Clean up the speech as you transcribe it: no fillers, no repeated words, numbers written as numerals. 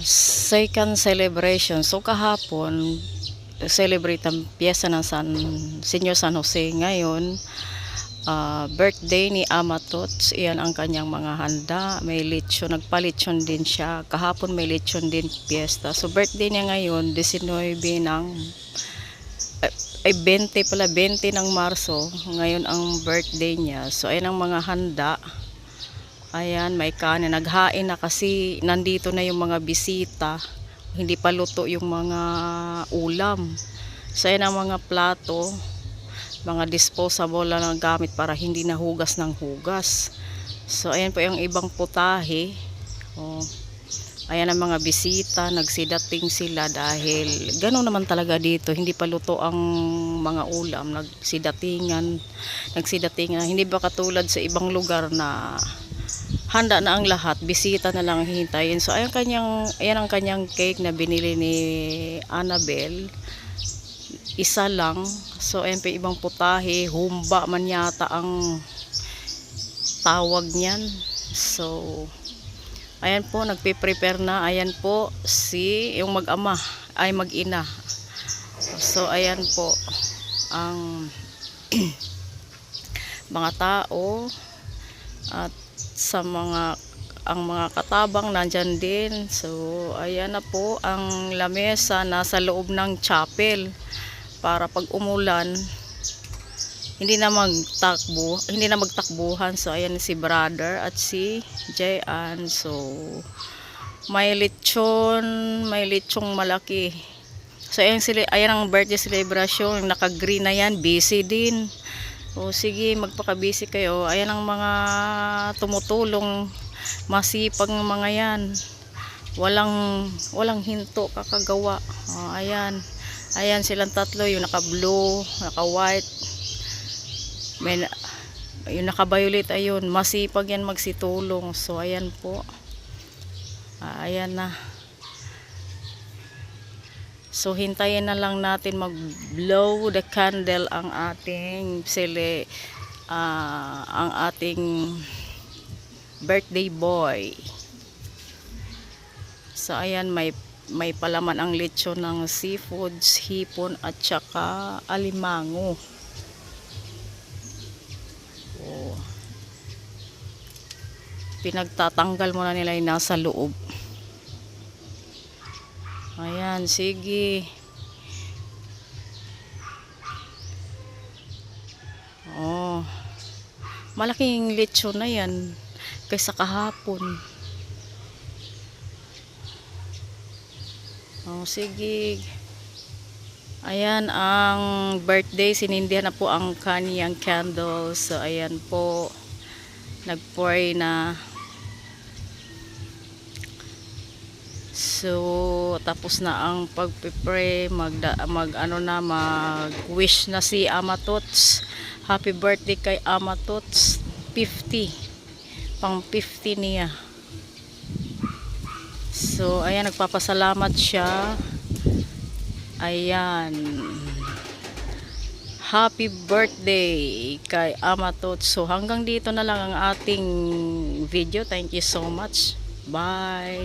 Second celebration. So kahapon, celebrate ang piyesta ng Senior San Jose. Ngayon, birthday ni Ama Tots. Iyan ang kanyang mga handa. May lechon, nagpalechon din siya. Kahapon may lechon din piyesta. So birthday niya ngayon, 19 ng ay 20 pala, 20 ng Marso. Ngayon ang birthday niya. So ayan ang mga handa. Ayan, may kanin. Naghain na kasi nandito na yung mga bisita. Hindi pa luto yung mga ulam. So ayan ang mga plato, mga disposable na gamit para hindi nahugas ng hugas. So ayan po yung ibang putahe. Oh, ayan ang mga bisita, nagsidating sila dahil gano'n naman talaga dito, hindi pa luto ang mga ulam, nagsidatingan, hindi ba katulad sa ibang lugar na handa na ang lahat, bisita na lang hihintayin. So ayan ang kanyang cake na binili ni Annabel, isa lang. So ayan pa ibang putahe, humba man yata ang tawag niyan. So ayan po, nagpe-prepare na. Ayan po yung mag-ama ay mag-ina. So ayan po ang mga tao at ang mga katabang nandyan din. So ayan na po ang lamesa, nasa loob ng chapel para pag umulan hindi na magtakbuhan. So ayan si brother at si Jayan. So may lechong malaki. So ayan ang birthday celebration, naka-green na yan, busy din. O sige, magpaka-busy kayo. Ayan ang mga tumutulong, masipag ng mga yan. Walang hinto, kakagawa. Ayan silang tatlo, yung naka-blue, naka-white, yung naka-violet, ayun, masipag yan magsitulong. So ayan po, ayan na. So hintayin na lang natin mag-blow the candle ang ating birthday boy. So ayan, may palaman ang lechon ng seafoods, hipon at saka alimango. Oh, pinagtatanggal muna nila yung nasa loob. Ayan, sige. Oh, malaking lechon na yan kaysa kahapon. Oh, sige. Ayan ang birthday, sinindihan na po ang kaniyang candles. So ayan po, nag-pray na. So tapos na ang pagpe-pray, mag-wish na si Ama Tots. Happy birthday kay Ama Tots, 50. Pang 50 niya. So ayan, nagpapasalamat siya. Ayan, happy birthday kay Ama Tots. So hanggang dito na lang ang ating video. Thank you so much. Bye.